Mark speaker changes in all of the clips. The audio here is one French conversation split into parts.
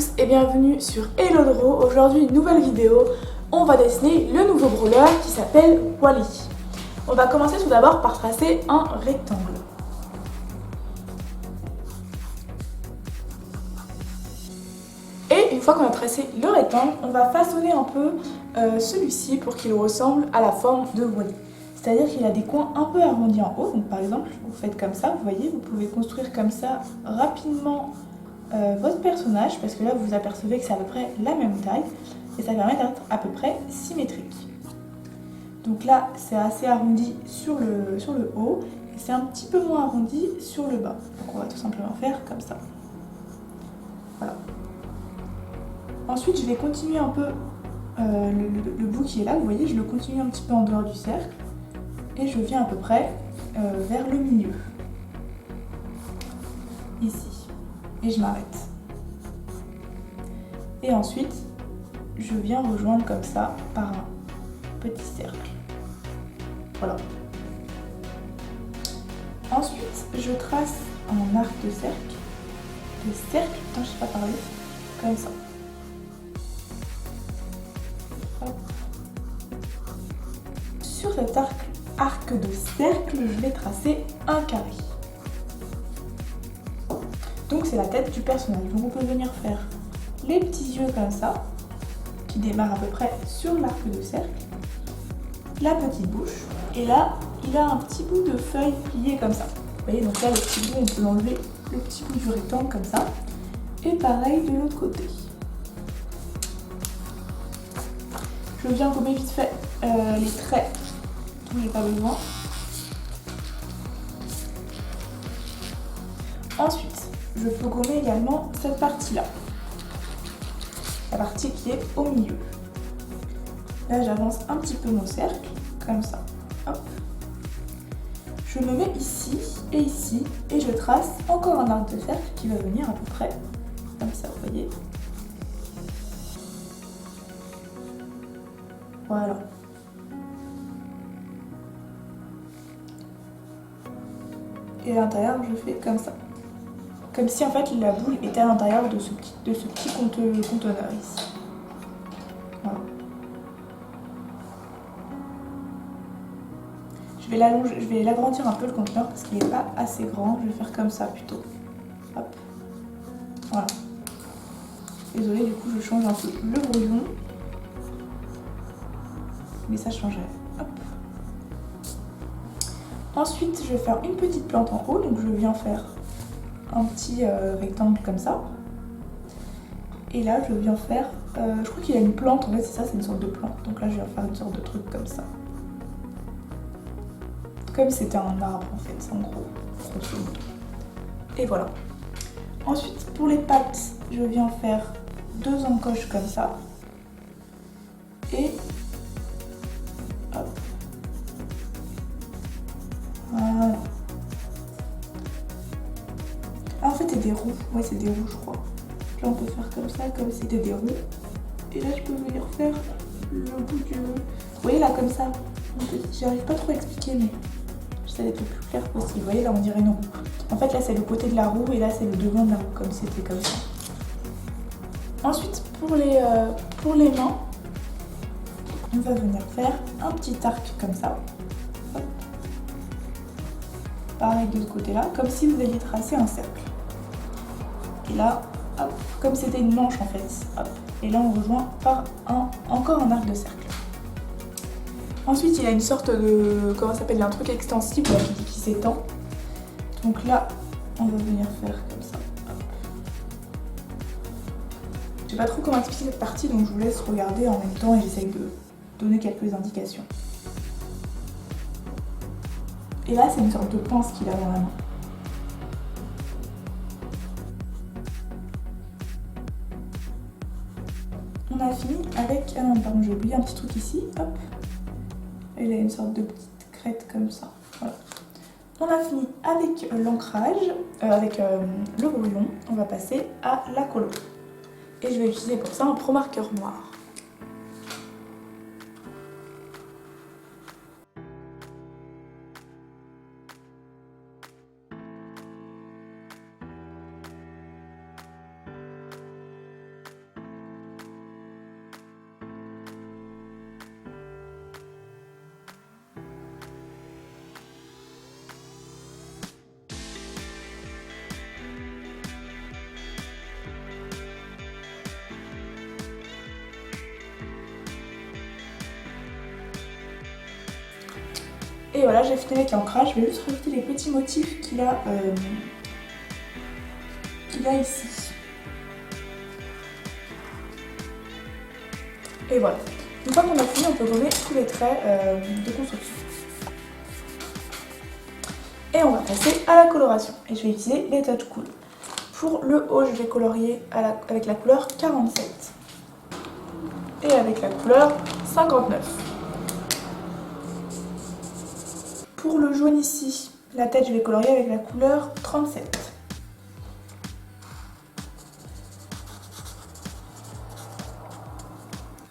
Speaker 1: tous et bienvenue sur Hello Draw. Aujourd'hui une nouvelle vidéo, on va dessiner le nouveau brawler qui s'appelle Wally. On va commencer tout d'abord par tracer un rectangle. Et une fois qu'on a tracé le rectangle, on va façonner un peu celui-ci pour qu'il ressemble à la forme de Wally. C'est-à-dire qu'il a des coins un peu arrondis en haut, donc par exemple vous faites comme ça, vous voyez, vous pouvez construire comme ça rapidement votre personnage, parce que là vous apercevez que c'est à peu près la même taille et ça permet d'être à peu près symétrique. Donc là c'est assez arrondi sur le haut et c'est un petit peu moins arrondi sur le bas. Donc on va tout simplement faire comme ça. Voilà. Ensuite je vais continuer un peu le bout qui est là, vous voyez, je le continue un petit peu en dehors du cercle et je viens à peu près vers le milieu. Ici. Et je m'arrête. Et ensuite, je viens rejoindre comme ça par un petit cercle. Voilà. Ensuite, je trace un arc de cercle. Putain, je sais pas parler. Comme ça. Hop. Sur cet arc de cercle, je vais tracer un carré. Donc c'est la tête du personnage. Donc on peut venir faire les petits yeux comme ça, qui démarrent à peu près sur l'arc de cercle, la petite bouche, et là il a un petit bout de feuille pliée comme ça. Vous voyez, donc là le petit bout, on peut enlever le petit bout du rectangle comme ça, et pareil de l'autre côté. Je viens gommer vite fait les traits dont j'ai pas besoin. Ensuite, je peux gommer également cette partie-là. La partie qui est au milieu. Là, j'avance un petit peu mon cercle, comme ça. Hop. Je me mets ici, et je trace encore un arc de cercle qui va venir à peu près comme ça, vous voyez. Voilà. Et à l'intérieur, je fais comme ça. Comme si en fait la boule était à l'intérieur de ce petit conteneur ici. Voilà. Je vais l'agrandir un peu le conteneur parce qu'il n'est pas assez grand. Je vais faire comme ça plutôt. Hop. Voilà. Désolée, du coup je change un peu le brouillon. Mais ça changerait. Hop. Ensuite, je vais faire une petite plante en haut. Donc je viens faire un petit rectangle comme ça. Et là, je viens faire... je crois qu'il y a une plante. En fait, c'est ça, c'est une sorte de plante. Donc là, je viens faire une sorte de truc comme ça. Comme c'était un arbre, en fait, en gros. Et voilà. Ensuite, pour les pattes, je viens faire deux encoches comme ça. Et... hop. Voilà. Ah, en fait, c'est des roues. Ouais, c'est des roues, je crois. Là, on peut faire comme ça, comme si c'était des roues. Et là, je peux venir faire le bout du... Vous voyez, là, comme ça. J'arrive pas trop à expliquer, mais j'essaie d'être le plus clair possible. Vous voyez, là, on dirait une roue. En fait, là, c'est le côté de la roue et là, c'est le devant de la roue, comme si c'était comme ça. Ensuite, pour les mains, on va venir faire un petit arc comme ça. Hop. Pareil de ce côté-là, comme si vous alliez tracer un cercle. Et là, hop, comme c'était une manche en fait, hop. Et là on rejoint par encore un arc de cercle. Ensuite il a une sorte de, comment ça s'appelle, un truc extensible qui s'étend. Donc là, on va venir faire comme ça. Hop. Je sais pas trop comment expliquer cette partie, donc je vous laisse regarder en même temps et j'essaye de donner quelques indications. Et là c'est une sorte de pince qu'il a dans la main. On a fini avec... ah non, pardon, j'ai oublié un petit truc ici. Hop. Et il a une sorte de petite crête comme ça. Voilà. On a fini avec l'ancrage, avec le brouillon. On va passer à la colo. Et je vais utiliser pour ça un pro marqueur noir. Et voilà, j'ai fini avec l'ancrage. Je vais juste rajouter les petits motifs qu'il a ici. Et voilà. Une fois qu'on a fini, on peut gommer tous les traits de construction. Et on va passer à la coloration. Et je vais utiliser les Touch Cool. Pour le haut, je vais colorier avec la couleur 47. Et avec la couleur 59. Pour le jaune ici, la tête, je vais colorier avec la couleur 37.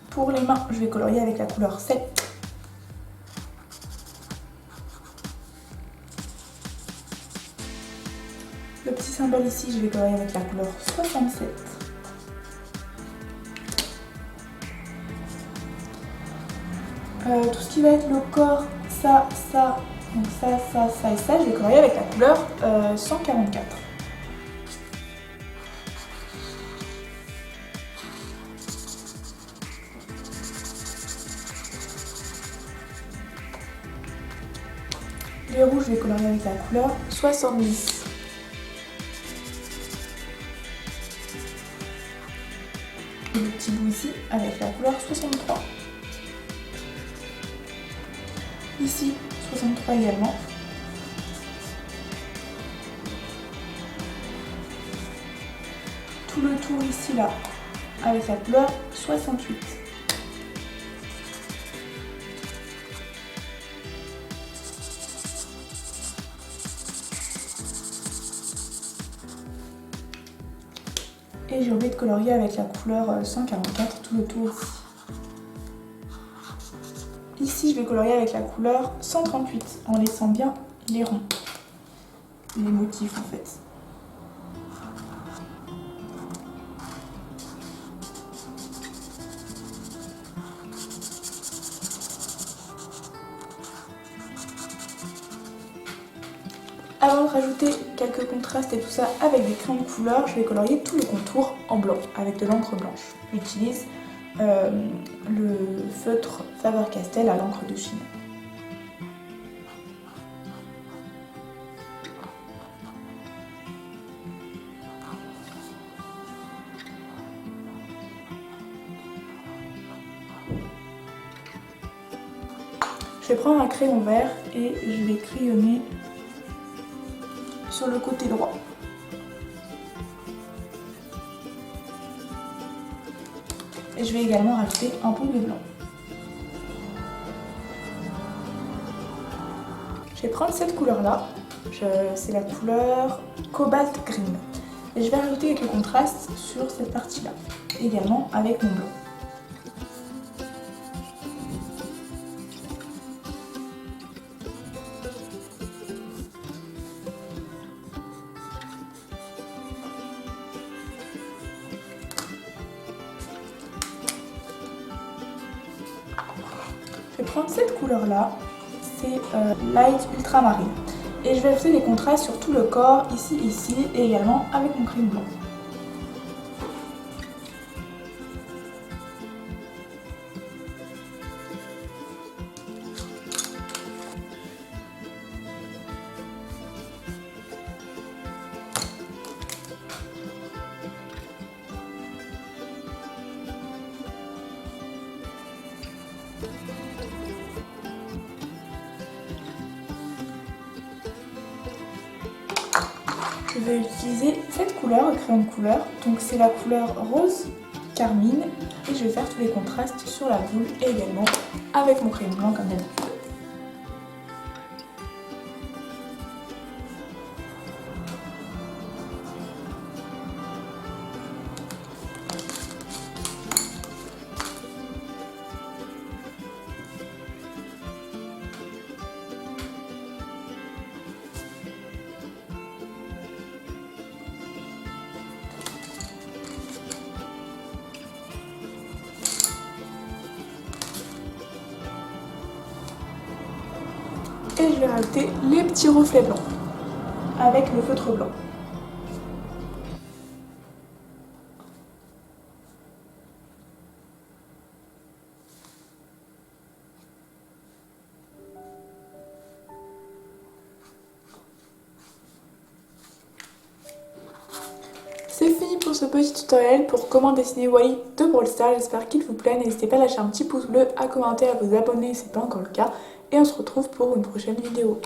Speaker 1: Pour les mains, je vais colorier avec la couleur 7. Le petit symbole ici, je vais colorier avec la couleur 67. Tout ce qui va être le corps, donc ça et ça, je vais colorier avec la couleur 144. Les rouges, je vais colorier avec la couleur 70. Et le petit bout ici avec la couleur 63. Ici, 63 également. Tout le tour ici là avec la couleur 68. Et j'ai oublié de colorier avec la couleur 144 tout le tour ici. Ici, je vais colorier avec la couleur 138 en laissant bien les ronds, les motifs en fait. Avant de rajouter quelques contrastes et tout ça avec des crayons de couleur, je vais colorier tout le contour en blanc avec de l'encre blanche. J'utilise le feutre Faber-Castell à l'encre de Chine. Je vais prendre un crayon vert et je vais crayonner sur le côté droit. Et je vais également rajouter un peu de blanc. Je vais prendre cette couleur-là, c'est la couleur Cobalt Green. Et je vais rajouter quelques contrastes sur cette partie-là, également avec mon blanc. Je vais prendre cette couleur-là, c'est Light Ultramarine. Et je vais ajouter des contrastes sur tout le corps, ici, et également avec mon crayon blanc. Je vais utiliser cette couleur, le crayon de couleur, donc c'est la couleur rose carmine, et je vais faire tous les contrastes sur la boule et également avec mon crayon blanc comme d'habitude. Et je vais rajouter les petits reflets blancs avec le feutre blanc. C'est fini pour ce petit tutoriel pour comment dessiner Wally de Brawl Stars. J'espère qu'il vous plaît. N'hésitez pas à lâcher un petit pouce bleu, à commenter, à vous abonner si ce n'est pas encore le cas. Et on se retrouve pour une prochaine vidéo.